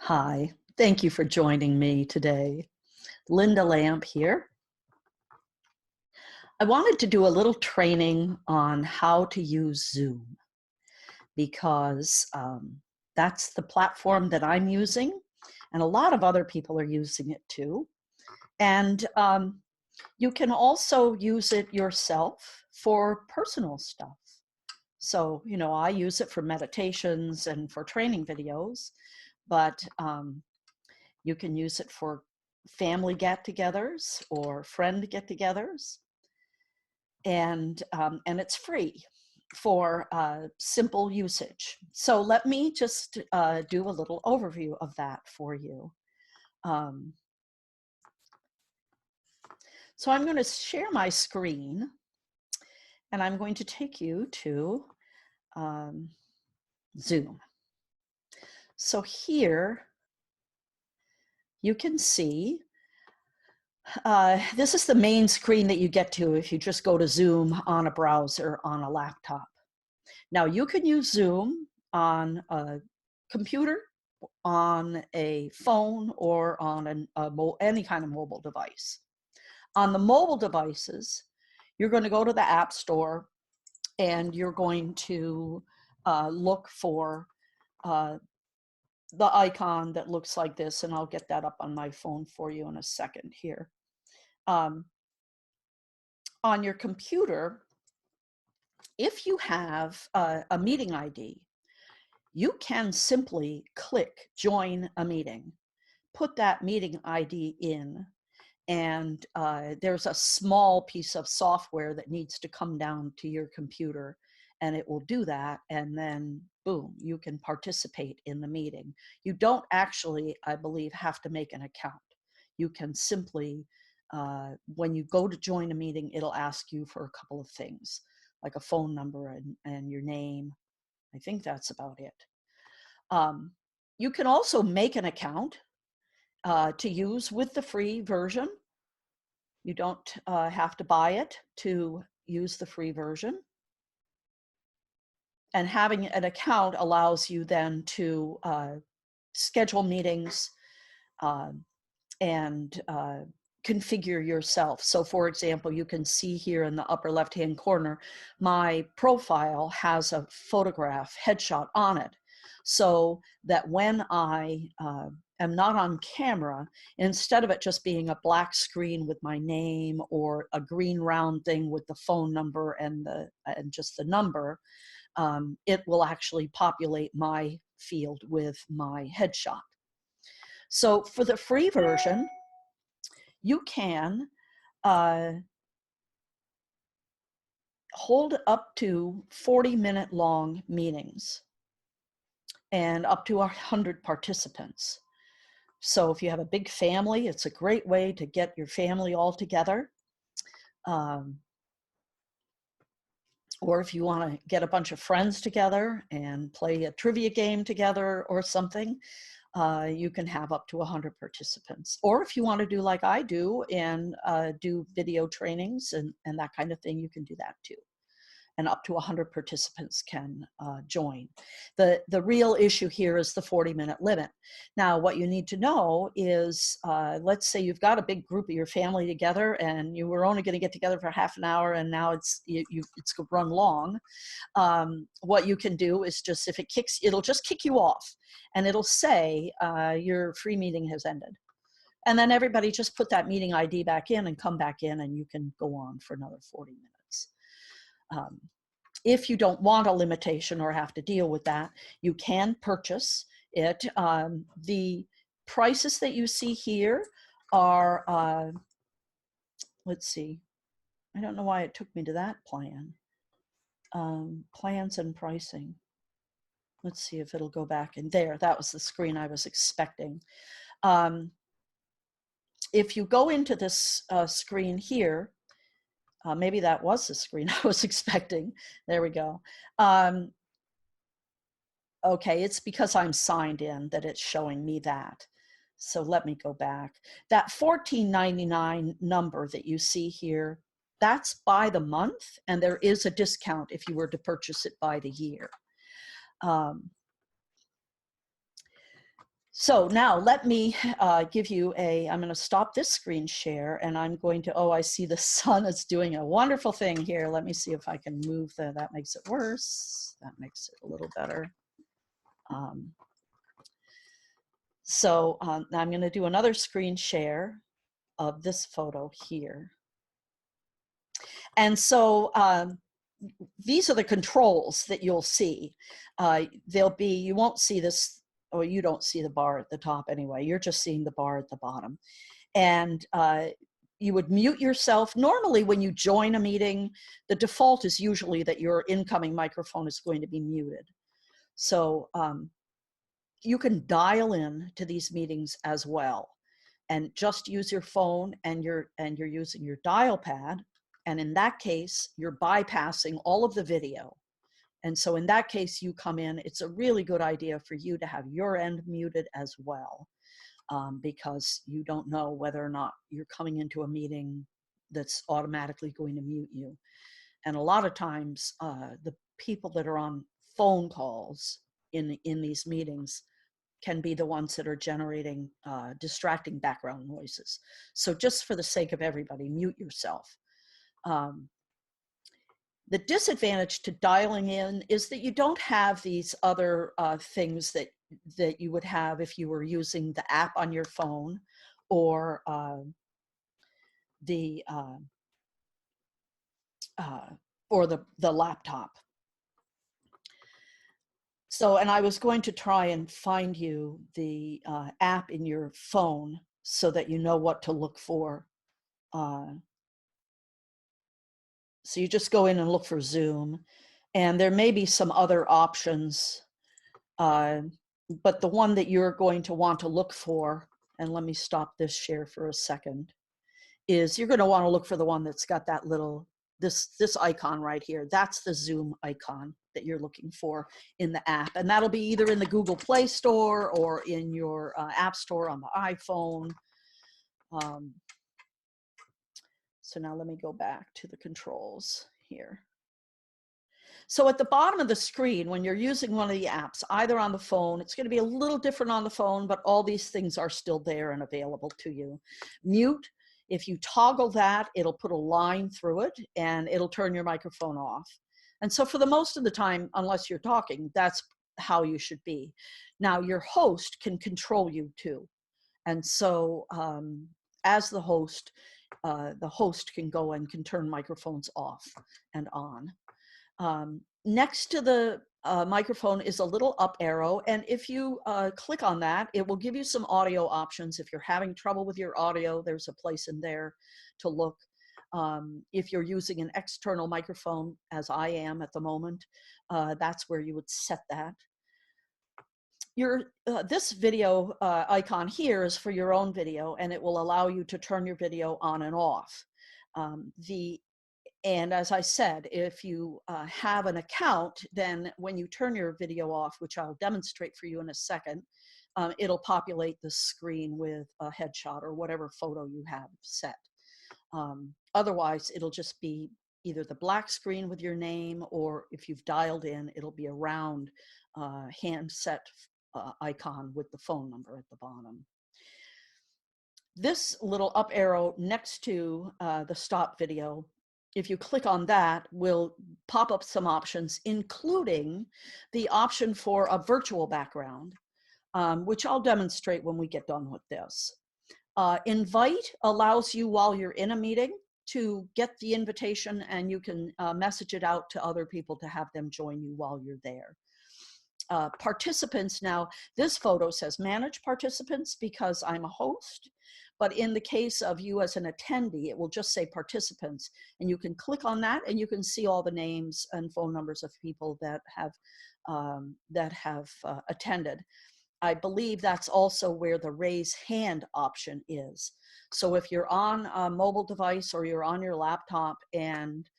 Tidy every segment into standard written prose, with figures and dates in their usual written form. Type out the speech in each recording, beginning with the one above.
Hi, thank you for joining me today. Lynda Lamp here. I wanted to do a little training on how to use Zoom because that's the platform that I'm using, and a lot of other people are using it too. And you can also use it yourself for personal stuff. So, I use it for meditations and for training videos, but you can use it for family get-togethers or friend get-togethers, and it's free for simple usage. So let me just do a little overview of that for you. So I'm going to share my screen, and I'm going to take you to Zoom. So here you can see this is the main screen that you get to if you just go to Zoom on a browser on a laptop. Now you can use Zoom on a computer, on a phone, or on any kind of mobile device. On the mobile devices, you're going to go to the App Store and you're going to look for the icon that looks like this, and I'll get that up on my phone for you in a second here. On your computer, if you have a meeting ID, you can simply click join a meeting, put that meeting ID in, and there's a small piece of software that needs to come down to your computer, and it will do that, and then boom, you can participate in the meeting. You don't actually, I believe, have to make an account. You can simply, when you go to join a meeting, it'll ask you for a couple of things, like a phone number and your name. I think that's about it. You can also make an account to use with the free version. You don't have to buy it to use the free version. And having an account allows you then to schedule meetings and configure yourself. So for example, you can see here in the upper left-hand corner, my profile has a photograph headshot on it, so that when I am not on camera, instead of it just being a black screen with my name or a green round thing with the phone number and just the number, it will actually populate my field with my headshot. So for the free version, you can hold up to 40-minute long meetings and up to 100 participants. So if you have a big family, it's a great way to get your family all together. Or if you want to get a bunch of friends together and play a trivia game together or something, you can have up to 100 participants. Or if you want to do like I do and do video trainings and that kind of thing, you can do that too. And up to 100 participants can join. The real issue here is the 40-minute limit. Now, what you need to know is, let's say you've got a big group of your family together and you were only going to get together for half an hour, and now it's run long. What you can do is just, if it'll just kick you off, and it'll say your free meeting has ended. And then everybody just put that meeting ID back in and come back in, and you can go on for another 40 minutes. If you don't want a limitation or have to deal with that, you can purchase it. The prices that you see here are, let's see, I don't know why it took me to that plan. Plans and pricing. Let's see if it'll go back in there. That was the screen I was expecting. If you go into this screen here, maybe that was the screen I was expecting. There we go. Okay, it's because I'm signed in that it's showing me that. So let me go back. That $14.99 number that you see here, that's by the month, and there is a discount if you were to purchase it by the year. So now let me give you I'm going to stop this screen share, and I'm going to, oh, I see the sun is doing a wonderful thing here. Let me see if I can move that makes it worse. That makes it a little better. I'm going to do another screen share of this photo here. And so these are the controls that you'll see. You won't see this, or you don't see the bar at the top anyway. You're just seeing the bar at the bottom. And you would mute yourself. Normally when you join a meeting, the default is usually that your incoming microphone is going to be muted. So you can dial in to these meetings as well, and just use your phone, and you're using your dial pad. And in that case, you're bypassing all of the video. And so in that case, you come in, it's a really good idea for you to have your end muted as well, because you don't know whether or not you're coming into a meeting that's automatically going to mute you. And a lot of times, the people that are on phone calls in these meetings can be the ones that are generating distracting background noises. So just for the sake of everybody, mute yourself. The disadvantage to dialing in is that you don't have these other things that you would have if you were using the app on your phone, or the laptop. So, and I was going to try and find you the app in your phone so that you know what to look for. So you just go in and look for Zoom, and there may be some other options, but the one that you're going to want to look for, and let me stop this share for a second, is you're going to want to look for the one that's got that little, this icon right here. That's the Zoom icon that you're looking for in the app. And that'll be either in the Google Play Store or in your App Store on the iPhone. So now let me go back to the controls here. So at the bottom of the screen, when you're using one of the apps, either on the phone, it's going to be a little different on the phone, but all these things are still there and available to you. Mute, if you toggle that, it'll put a line through it and it'll turn your microphone off. And so for the most of the time, unless you're talking, that's how you should be. Now your host can control you too. And so as the host can go and can turn microphones off and on. Next to the microphone is a little up arrow, and if you click on that, it will give you some audio options. If you're having trouble with your audio, there's a place in there to look. If you're using an external microphone, as I am at the moment, that's where you would set that. This video icon here is for your own video, and it will allow you to turn your video on and off. And as I said, if you have an account, then when you turn your video off, which I'll demonstrate for you in a second, it'll populate the screen with a headshot or whatever photo you have set. Otherwise, it'll just be either the black screen with your name, or if you've dialed in, it'll be a round handset icon with the phone number at the bottom. This little up arrow next to the stop video, if you click on that, will pop up some options, including the option for a virtual background, which I'll demonstrate when we get done with this. Invite allows you, while you're in a meeting, to get the invitation, and you can message it out to other people to have them join you while you're there. Participants, now this photo says manage participants because I'm a host, but in the case of you as an attendee, it will just say participants, and you can click on that and you can see all the names and phone numbers of people that have attended. I believe that's also where the raise hand option is. So if you're on a mobile device or you're on your laptop and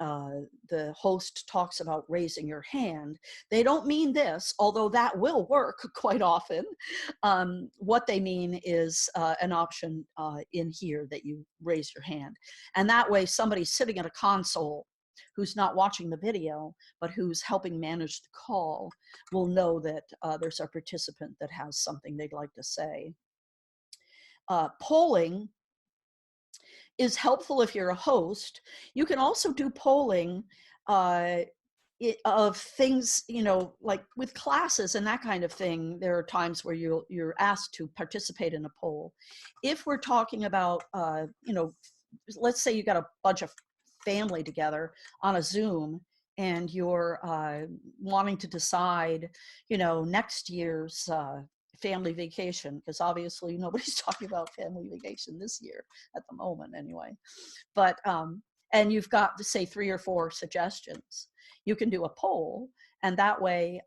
the host talks about raising your hand, they don't mean this, although that will work quite often. What they mean is an option in here that you raise your hand. And that way somebody sitting at a console who's not watching the video, but who's helping manage the call, will know that there's a participant that has something they'd like to say. Polling is helpful if you're a host. You can also do polling of things, like with classes and that kind of thing. There are times where you're asked to participate in a poll. If we're talking about, let's say you got a bunch of family together on a Zoom, and you're wanting to decide, next year's family vacation, because obviously nobody's talking about family vacation this year at the moment anyway. But and you've got, say, 3 or 4 suggestions. You can do a poll, and that way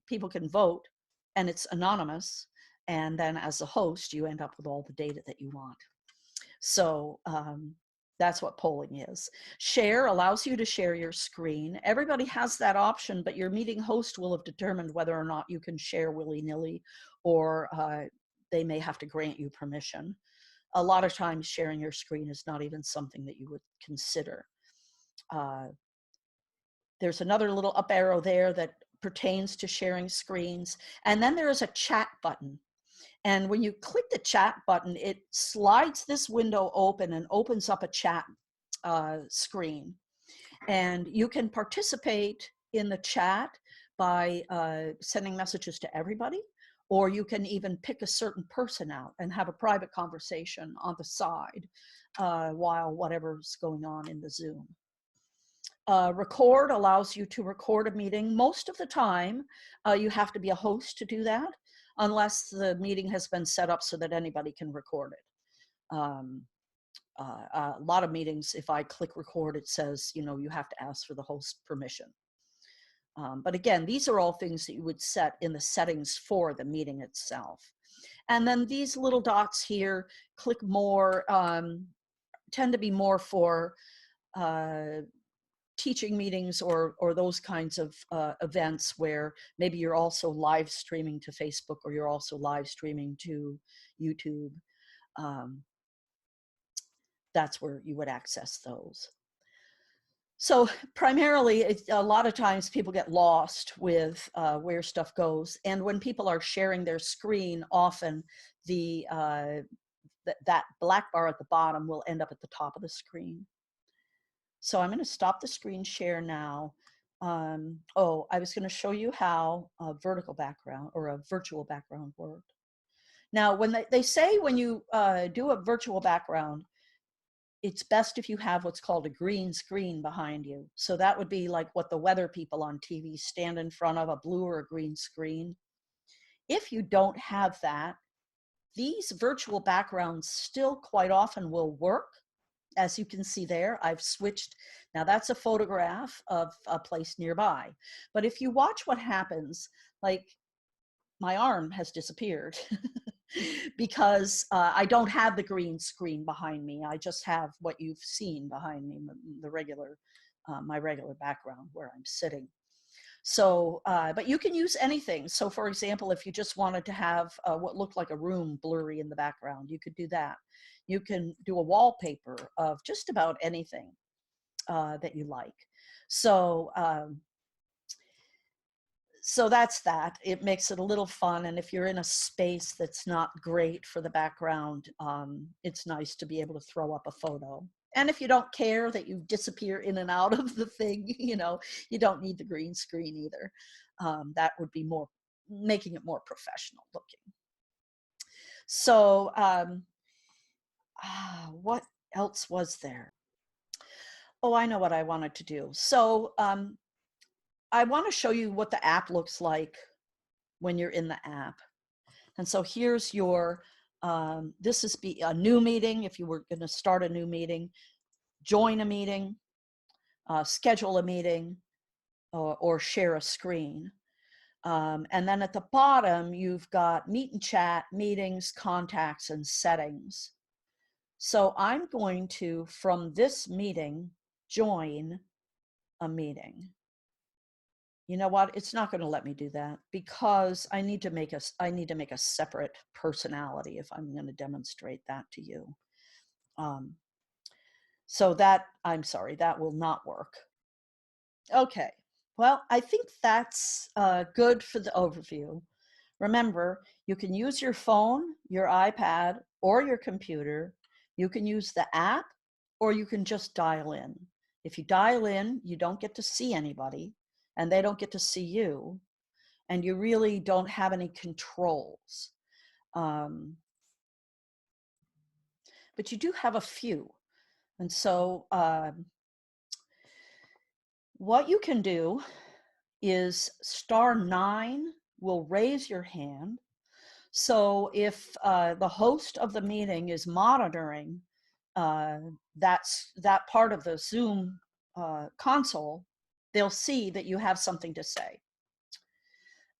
people can vote, and it's anonymous. And then as a host, you end up with all the data that you want. So that's what polling is. Share allows you to share your screen. Everybody has that option, but your meeting host will have determined whether or not you can share willy-nilly, or they may have to grant you permission. A lot of times sharing your screen is not even something that you would consider. There's another little up arrow there that pertains to sharing screens. And then there is a chat button. And when you click the chat button, it slides this window open and opens up a chat screen. And you can participate in the chat by sending messages to everybody, or you can even pick a certain person out and have a private conversation on the side while whatever's going on in the Zoom. Record allows you to record a meeting. Most of the time, you have to be a host to do that, unless the meeting has been set up so that anybody can record it. A lot of meetings, if I click record, it says, you have to ask for the host permission. But again, these are all things that you would set in the settings for the meeting itself. And then these little dots here, click more, tend to be more for teaching meetings or those kinds of events where maybe you're also live streaming to Facebook, or you're also live streaming to YouTube. That's where you would access those. So primarily, a lot of times people get lost with where stuff goes. And when people are sharing their screen, often that black bar at the bottom will end up at the top of the screen. So I'm going to stop the screen share now. I was going to show you how a vertical background or a virtual background worked. Now, when they say when you do a virtual background, it's best if you have what's called a green screen behind you. So that would be like what the weather people on TV stand in front of, a blue or a green screen. If you don't have that, these virtual backgrounds still quite often will work. As you can see there, I've switched. Now that's a photograph of a place nearby. But if you watch what happens, like my arm has disappeared because I don't have the green screen behind me. I just have what you've seen behind me, my regular background where I'm sitting. So, but you can use anything. So for example, if you just wanted to have what looked like a room blurry in the background, you could do that. You can do a wallpaper of just about anything that you like. So, so that's that. It makes it a little fun. And if you're in a space that's not great for the background, it's nice to be able to throw up a photo. And if you don't care that you disappear in and out of the thing, you don't need the green screen either. That would be making it more professional looking. So what else was there? Oh, I know what I wanted to do. So I want to show you what the app looks like when you're in the app. And so here's your, this is a new meeting. If you were going to start a new meeting, join a meeting, schedule a meeting, or share a screen. And then at the bottom, you've got meet and chat, meetings, contacts, and settings. So I'm going to, from this meeting, join a meeting. You know what? It's not going to let me do that because I need to make a separate personality if I'm going to demonstrate that to you. So I'm sorry, that will not work. Okay. Well, I think that's good for the overview. Remember, you can use your phone, your iPad, or your computer. You can use the app, or you can just dial in. If you dial in, you don't get to see anybody, and they don't get to see you, and you really don't have any controls. Um, but you do have a few. And so what you can do is *9 will raise your hand. So if the host of the meeting is monitoring that part of the Zoom console, they'll see that you have something to say.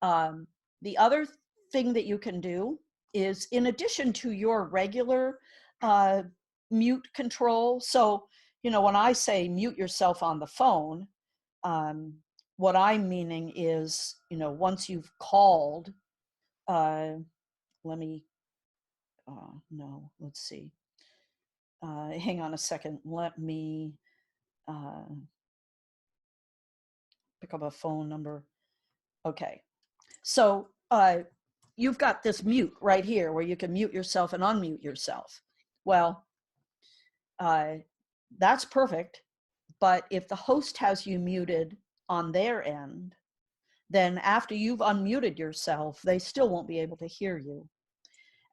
The other thing that you can do is, in addition to your regular mute control, so, when I say mute yourself on the phone, what I'm meaning is, once you've called, let me, no, let's see. Hang on a second. Let me pick up a phone number. Okay. So you've got this mute right here where you can mute yourself and unmute yourself. Well, that's perfect. But if the host has you muted on their end, then after you've unmuted yourself, they still won't be able to hear you.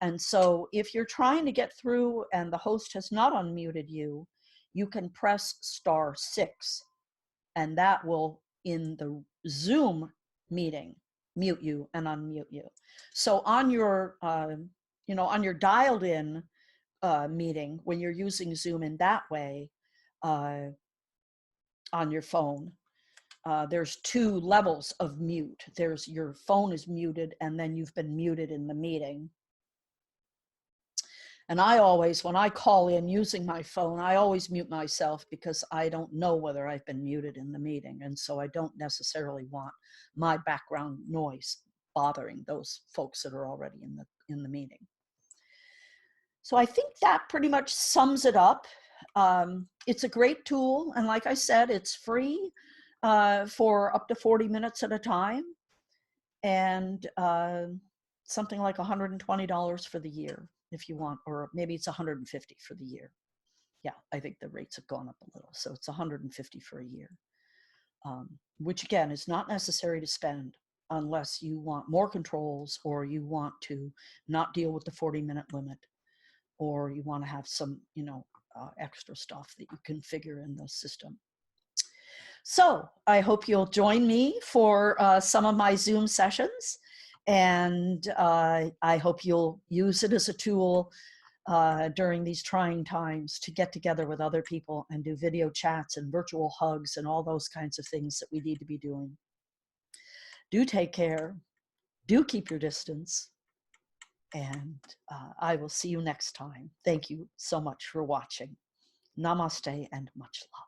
And so if you're trying to get through and the host has not unmuted you, you can press *6, and that will, in the Zoom meeting, mute you and unmute you. So on your, on your dialed in meeting, when you're using Zoom in that way on your phone, there's 2 levels of mute. There's your phone is muted, and then you've been muted in the meeting. And I always, when I call in using my phone, I always mute myself because I don't know whether I've been muted in the meeting. And so I don't necessarily want my background noise bothering those folks that are already in the meeting. So I think that pretty much sums it up. It's a great tool. And like I said, it's free for up to 40 minutes at a time. And something like $120 for the year if you want, or maybe it's $150 for the year. Yeah, I think the rates have gone up a little, so it's $150 for a year, which again is not necessary to spend unless you want more controls, or you want to not deal with the 40-minute limit, or you want to have some, extra stuff that you configure in the system. So I hope you'll join me for some of my Zoom sessions, and I hope you'll use it as a tool during these trying times to get together with other people and do video chats and virtual hugs and all those kinds of things that we need to be doing. Do take care. Do keep your distance. And I will see you next time. Thank you so much for watching. Namaste and much love.